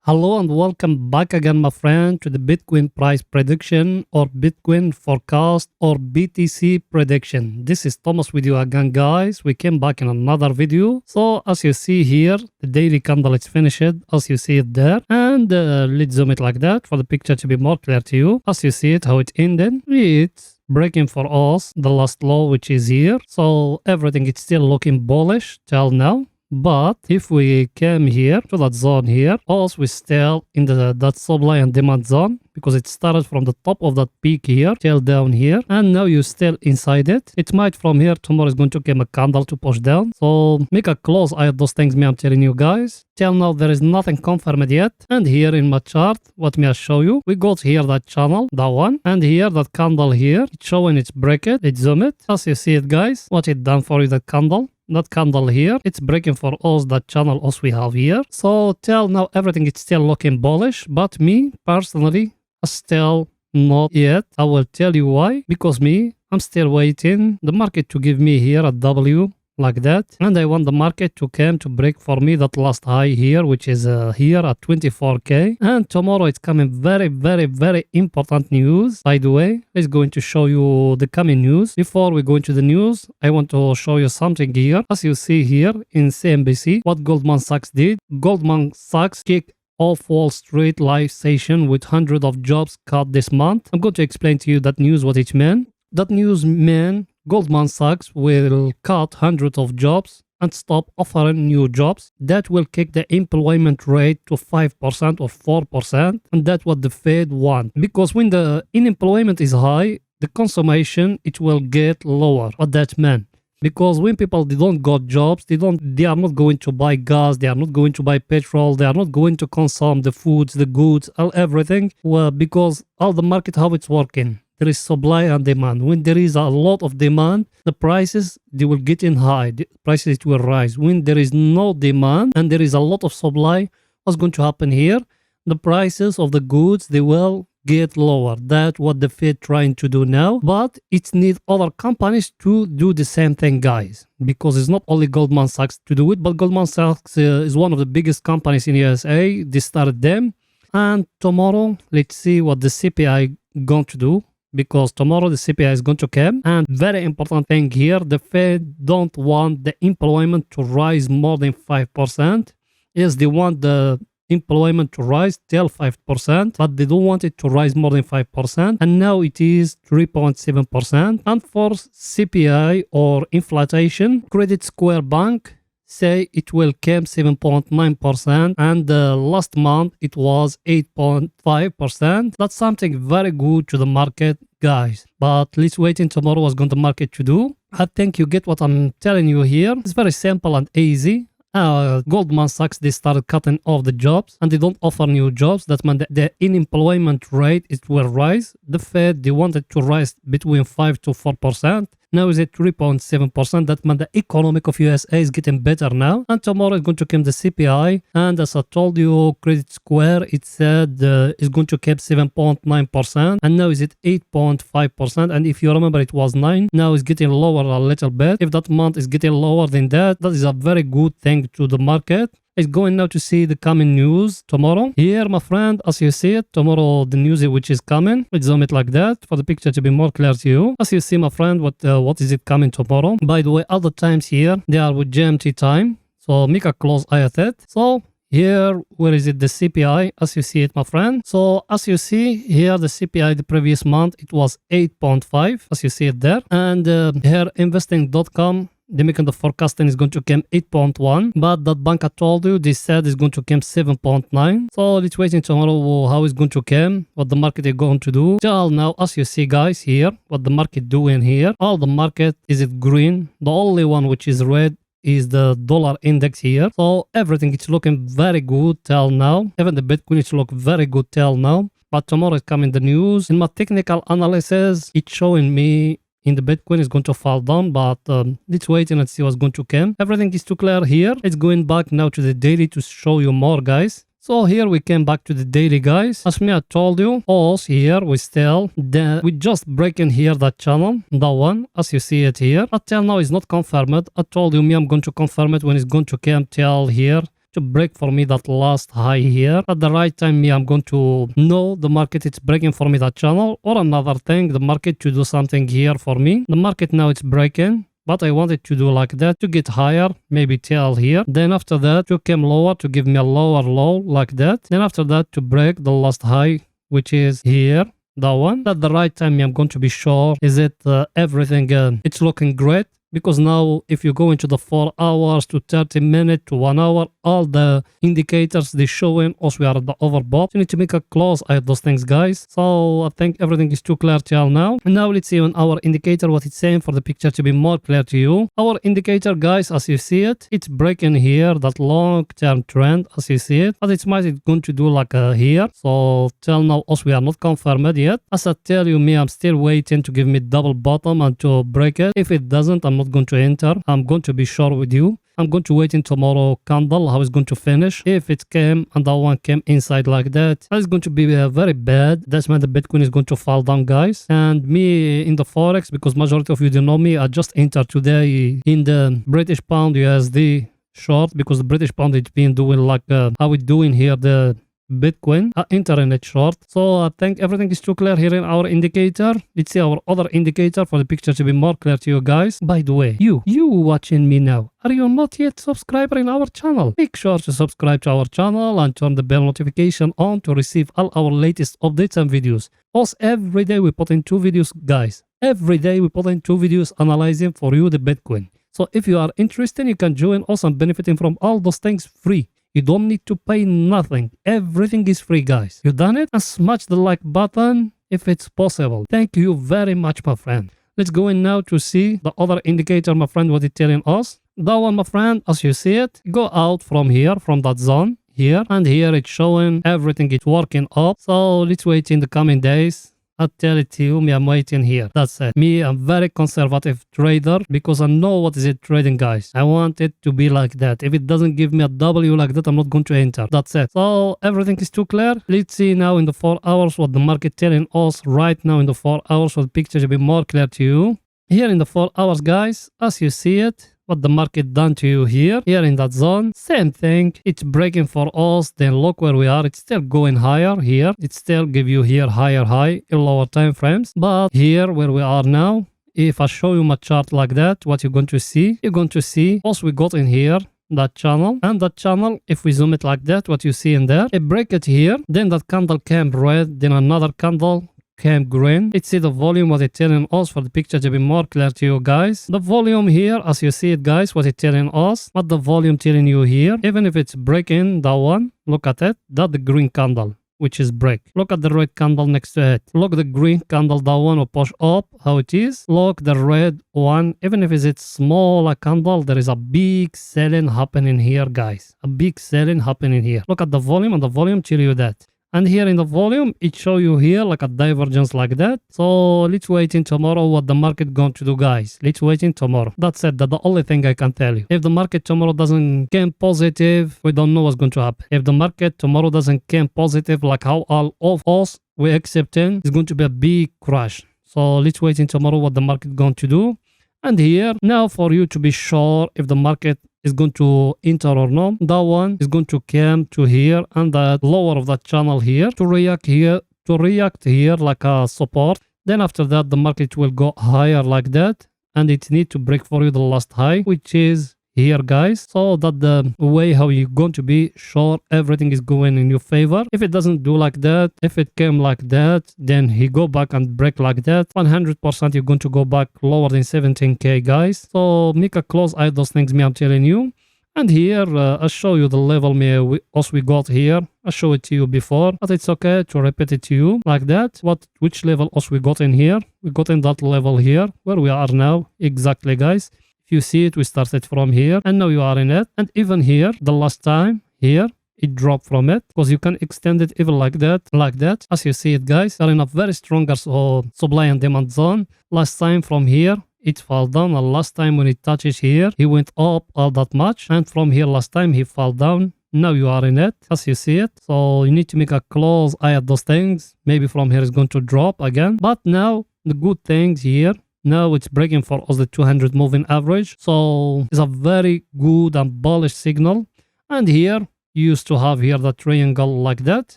Hello and welcome back again, my friend, to the Bitcoin price prediction or Bitcoin forecast or BTC prediction. This is Thomas with you again, guys. We came back in another video. So as you see here, the daily candle is finished as you see it there. And let's zoom it like that for the picture to be more clear to you. As you see it, how it ended. It's breaking for us the last low, which is here. So everything is still looking bullish till now. But if we came here to that zone here, also we still in that supply and demand zone because it started from the top of that peak here till down here, and now you're still inside it. It might from here tomorrow is going to come a candle to push down. So make a close eye at those things me I'm telling you guys. Till now there is nothing confirmed yet. And here in my chart, what me I show you, we got here that channel, that one, and here that candle here, it's showing its break it, zoom it. As you see it guys, what it done for you, that candle. That candle here, it's breaking for us that channel as we have here. So till now everything is still looking bullish, but me personally still not yet. I will tell you why. Because I'm still waiting the market to give me here a W like that, and I want the market to come to break for me that last high here, which is here at 24k. And tomorrow it's coming very important news. By the way, it's going to show you the coming news. Before we go into the news, I want to show you something here. As you see here in CNBC, what Goldman Sachs did. Goldman Sachs kicked off Wall Street live session with hundreds of jobs cut this month. I'm going to explain to you that news, what it meant. That news meant Goldman Sachs will cut hundreds of jobs and stop offering new jobs. That will kick the employment rate to 5% or 4%. And that's what the Fed want. Because when the unemployment is high, the consumption, it will get lower. What that meant. Because when people they don't got jobs, they are not going to buy gas, they are not going to buy petrol, they are not going to consume the foods, the goods, everything. Well, because all the market, how it's working. There is supply and demand. When there is a lot of demand, the prices, they will get in high. The prices will rise. When there is no demand and there is a lot of supply, what's going to happen here? The prices of the goods, they will get lower. That's what the Fed trying to do now. But it needs other companies to do the same thing, guys. Because it's not only Goldman Sachs to do it, but Goldman Sachs is one of the biggest companies in USA. They started them. And tomorrow, let's see what the CPI going to do. Because tomorrow the CPI is going to come. And very important thing here, the Fed don't want the employment to rise more than 5%. Yes, they want the employment to rise till 5%, but they don't want it to rise more than 5%. And now it is 3.7%. And for CPI or inflation, Credit Square Bank say it will come 7.9%, and last month it was 8.5%. That's something very good to the market, guys. But let's wait in tomorrow what's going the market to do. I think you get what I'm telling you here. It's very simple and easy. Goldman Sachs, they started cutting off the jobs and they don't offer new jobs. That means the unemployment rate, it will rise. The Fed, they wanted to rise between 5 to 4%. Now is at 3.7%. That means the economic of USA is getting better now. And tomorrow is going to come the CPI. And as I told you, Credit Square, it said it's going to keep 7.9%. And now is at 8.5%. And if you remember, it was 9. Now it's getting lower a little bit. If that month is getting lower than that, that is a very good thing to the market. It's going now to see the coming news tomorrow. Here, my friend, as you see it, tomorrow the news which is coming. Let's zoom it like that for the picture to be more clear to you. As you see, my friend, what is it coming tomorrow? By the way, other times here, they are with GMT time. So make a close eye at it. So here, where is it? The CPI, as you see it, my friend. So as you see here, the CPI the previous month, it was 8.5, as you see it there. And here, investing.com, they're making the forecasting is going to come 8.1, but that bank I told you, they said it's going to come 7.9. So let's wait until tomorrow how it's going to come, what the market is going to do. Till now, as you see, guys, here, what the market doing here, all the market is it green. The only one which is red is the dollar index here. So everything is looking very good till now. Even the Bitcoin is look very good till now. But tomorrow is coming the news. In my technical analysis, it's showing me in the Bitcoin is going to fall down, but let's wait and see what's going to come. Everything is too clear here. It's going back now to the daily to show you more, guys. So here we came back to the daily, guys. As me I told you, us here we just breaking here that channel, that one, as you see it here. Until now it's not confirmed. I told you me I'm going to confirm it when it's going to come till here to break for me that last high here. At the right time, me, I'm going to know the market it's breaking for me that channel, or another thing, the market to do something here for me. The market now it's breaking, but I wanted to do like that to get higher, maybe tail here. Then after that, to come lower to give me a lower low like that. Then after that, to break the last high, which is here. That one. At the right time, I'm going to be sure is it everything. It's looking great. Because now if you go into the 4 hours to 30 minutes to 1 hour, all the indicators they showing us we are at the overbought. You need to make a close eye at those things, guys. So I think everything is too clear till now. And now let's see on our indicator what it's saying for the picture to be more clear to you. Our indicator, guys, as you see it, it's breaking here that long-term trend as you see it. But it's going to do like here. So till now us we are not confirmed yet. As I tell you, me, I'm still waiting to give me double bottom and to break it. If it doesn't, I'm not going to enter. I'm going to be sure with you. I'm going to wait in tomorrow candle how it's going to finish. If it came and that one came inside like that, it's going to be very bad. That's when the Bitcoin is going to fall down, guys. And me in the forex, because majority of you don't know me, I just entered today in the British pound USD short, because the British pound it's been doing like how it's doing here the Bitcoin internet short. So I think everything is too clear here in our indicator. Let's see our other indicator for the picture to be more clear to you guys. By the way, you watching me now, are you not yet subscriber in our channel? Make sure to subscribe to our channel and turn the bell notification on to receive all our latest updates and videos. Also, every day we put in 2 videos, guys. Every day we put in 2 videos analyzing for you the Bitcoin. So if you are interested, you can join us and benefiting from all those things free. You don't need to pay nothing. Everything is free, guys. You done it? And smash the like button if it's possible. Thank you very much, my friend. Let's go in now to see the other indicator, my friend, what it's telling us. That one, my friend, as you see it, go out from here, from that zone here. And here it's showing everything is working up. So let's wait in the coming days. I'll tell it to you, me, I'm waiting here. That's it. Me, I'm very conservative trader because I know what is it trading, guys. I want it to be like that. If it doesn't give me a W like that, I'm not going to enter. That's it. So everything is too clear. Let's see now in the 4 hours what the market telling us right now in the 4 hours for the picture to be more clear to you. Here in the 4 hours, guys, as you see it, what the market done to you here in that zone, same thing. It's breaking for us. Then look where we are. It's still going higher here. It still give you here higher high in lower time frames. But here where we are now, if I show you my chart like that, what you're going to see, also we got in here that channel, and that channel, if we zoom it like that, what you see in there, it break it here, then that candle came red, then another candle came green. Let's see the volume, what it's telling us for the picture to be more clear to you guys. The volume here, as you see it, guys, what it's telling us, what the volume telling you here, even if it's breaking that one, look at it, that the green candle, which is break. Look at the red candle next to it. Look the green candle, that one will push up, how it is. Look the red one, even if it's small a candle, there is a big selling happening here, guys. A big selling happening here. Look at the volume, and the volume tell you that. And here in the volume, it show you here like a divergence like that. So let's wait in tomorrow what the market going to do, guys. Let's wait in tomorrow. That's it. That's the only thing I can tell you. If the market tomorrow doesn't come positive, we don't know what's going to happen. If the market tomorrow doesn't come positive, like how all of us we accepting, it's going to be a big crash. So let's wait in tomorrow what the market going to do. And here, now for you to be sure if the market is going to enter or not, that one is going to come to here and that lower of that channel here to react here like a support. Then after that, the market will go higher like that, and it need to break for you the last high, which is here, guys. So that the way how you're going to be sure everything is going in your favor. If it doesn't do like that, if it came like that, then he go back and break like that, 100% you're going to go back lower than 17k, guys. So make a close eye those things, me, I'm telling you. And here I'll show you the level me we got here. I show it to you before, but it's okay to repeat it to you like that. Which level we got in here? We got in that level here where we are now exactly, guys. If you see it, we started from here and now you are in it. And even here, the last time here, it dropped from it because you can extend it even like that. As you see it, guys, are in a very stronger supply and demand zone. Last time from here, it fell down. And last time when it touches here, he went up all that much. And from here, last time he fell down. Now you are in it, as you see it. So you need to make a close eye at those things. Maybe from here it's going to drop again. But now the good things here, now it's breaking for us the 200 moving average. So it's a very good and bullish signal. And here you used to have here the triangle like that.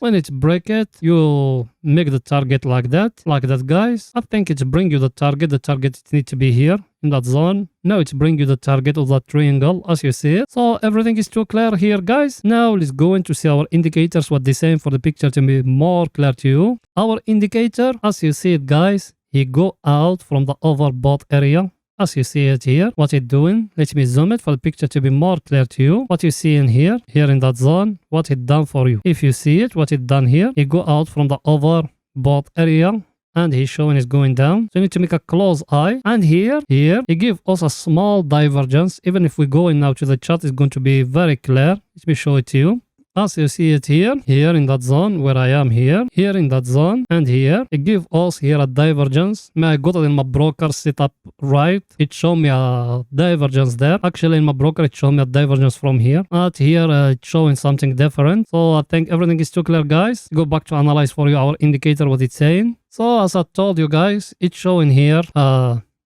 When it's break it, you make the target like that guys. I think it's bring you the target needs to be here in that zone. Now it's bring you the target of that triangle as you see it. So everything is too clear here guys. Now let's go in to see our indicators, what they saying for the picture to be more clear to you. Our indicator, as you see it guys, he go out from the overbought area. As you see it here, what it's doing, let me zoom it for the picture to be more clear to you. What you see in here in that zone, what it done for you. If you see it, what it done here, it go out from the overbought area and he's showing it's going down. So you need to make a close eye. And here, it give us a small divergence. Even if we go in now to the chart, it's going to be very clear. Let me show it to you. As you see it here in that zone where I am here in that zone, and here, it give us here a divergence. I got it in my broker setup right. It show me a divergence there. Actually, in my broker, it show me a divergence from here. But here, it's showing something different. So I think everything is too clear, guys. Go back to analyze for you our indicator, what it's saying. So as I told you guys, it's showing here,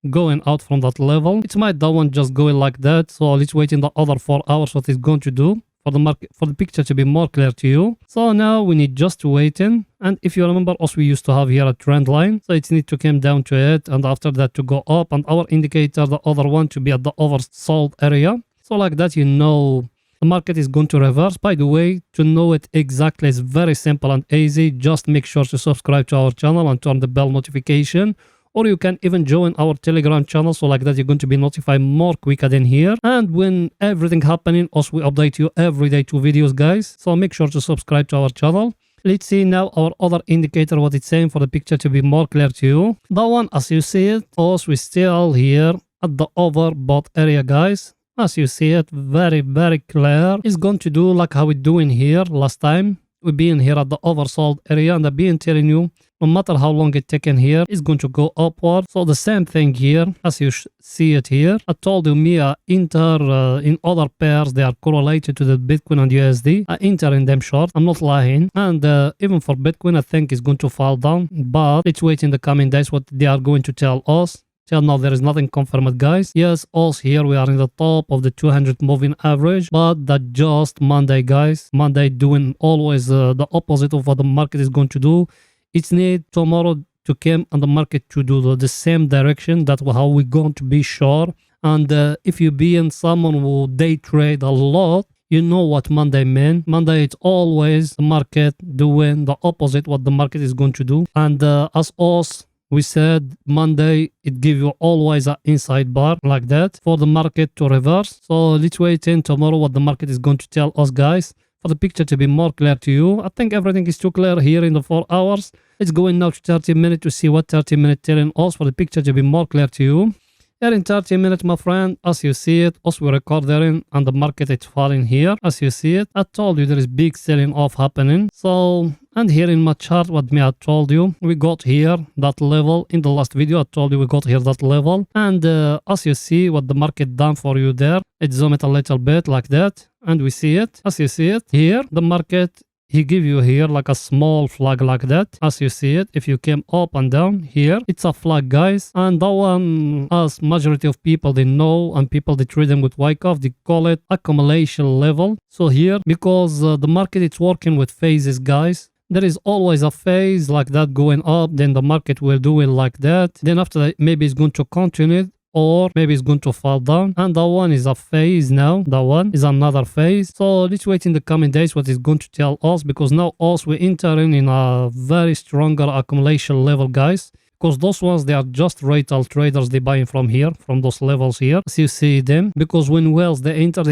going out from that level. It might that one just going like that. So let's wait in the other 4 hours what it's going to do for the market, for the picture to be more clear to you. So now we need just to wait in. And if you remember us, we used to have here a trend line. So it need to come down to it. And after that to go up. And our indicator, the other one, to be at the oversold area. So like that, you know, the market is going to reverse. By the way, to know it exactly is very simple and easy. Just make sure to subscribe to our channel and turn the bell notification. Or you can even join our Telegram channel, so like that you're going to be notified more quicker than here. And when everything happening, also we update you every day 2 videos, guys. So make sure to subscribe to our channel. Let's see now our other indicator, what it's saying for the picture to be more clear to you. That one, as you see it, also we still here at the overbought area, guys. As you see it, very, very clear. It's going to do like how we doing here last time. We've been here at the oversold area, and I've been telling you, no matter how long it taken here, it's going to go upward. So the same thing here, as you see it here. I told you me, enter in other pairs, they are correlated to the Bitcoin and USD. I enter in them short, I'm not lying. And even for Bitcoin, I think it's going to fall down. But let's wait in the coming days what they are going to tell us. Till now, there is nothing confirmed, guys. Yes, also here we are in the top of the 200 moving average, but that just Monday, guys. Monday doing always the opposite of what the market is going to do. It's need tomorrow to come and the market to do the same direction. That's how we're going to be sure. And if you be in someone who day trade a lot, you know what Monday means. Monday, it's always the market doing the opposite what the market is going to do. And as us, we said Monday, it give you always an inside bar like that for the market to reverse. So let's wait in tomorrow what the market is going to tell us, guys, for the picture to be more clear to you. I think everything is too clear here in the 4 hours. Let's go in now to 30 minutes to see what 30 minutes telling us for the picture to be more clear to you. Here in 30 minutes, my friend, as you see it, as we record there and the market is falling here, as you see it. I told you there is big selling off happening. So, and here in my chart, what me I told you, we got here that level. In the last video, I told you we got here that level. And as you see what the market done for you there, it zoom it a little bit like that. And we see it, as you see it, here, the market, he give you here like a small flag like that. As you see it, if you came up and down here, it's a flag, guys. And that one, as majority of people, they know, and people, they treat them with wyckoff, they call it accumulation level. So here, because the market is working with phases, guys, there is always a phase like that going up, then the market will do it like that. Then after that, maybe it's going to continue, or maybe it's going to fall down. And that one is a phase now. That one is another phase. So let's wait in the coming days what is going to tell us, because now us we're entering in a very stronger accumulation level, guys. Because those ones, they are just retail traders, they buying from here, from those levels here, as you see them. Because when whales, they enter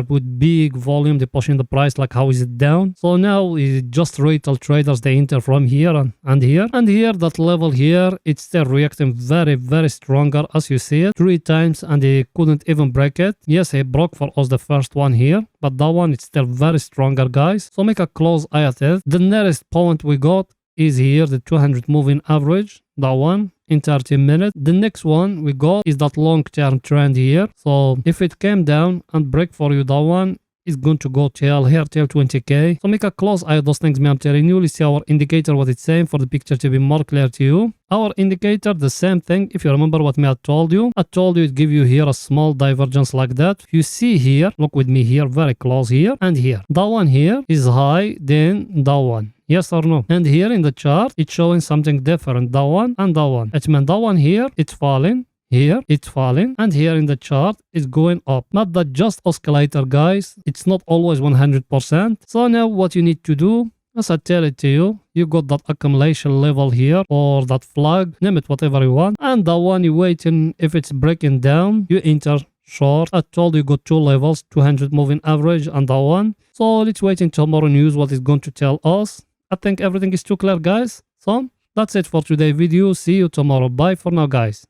with big volume, they pushing the price like how is it down. So now it's just retail traders, they enter from here and here. And here, that level here, it's still reacting very, very stronger, as you see it. 3 times and they couldn't even break it. Yes, it broke for us the first one here, but that one, it's still very stronger, guys. So make a close eye at it. The nearest point we got is here, the 200 moving average. That one in 30 minutes. The next one we got is that long-term trend here. So if it came down and break for you that one, is going to go till here till 20k. So make a close eye on those things, man. I'm telling you. Let's see our indicator, what it's saying, for the picture to be more clear to you. Our indicator, the same thing. If you remember what me I told you it give you here a small divergence like that. If you see here, look with me here, very close here and here. That one here is high than that one. Yes or no? And here in the chart, it's showing something different. That one and that one. It means that one here, it's falling. Here, it's falling. And here in the chart, it's going up. Not that just oscillator, guys. It's not always 100%. So now what you need to do, as I tell it to you, you got that accumulation level here or that flag, name it whatever you want. And that one you waiting, if it's breaking down, you enter short. I told you got two levels, 200 moving average and that one. So let's wait until tomorrow news what is going to tell us. I think everything is too clear, guys. So that's it for today's video. See you tomorrow. Bye for now, guys.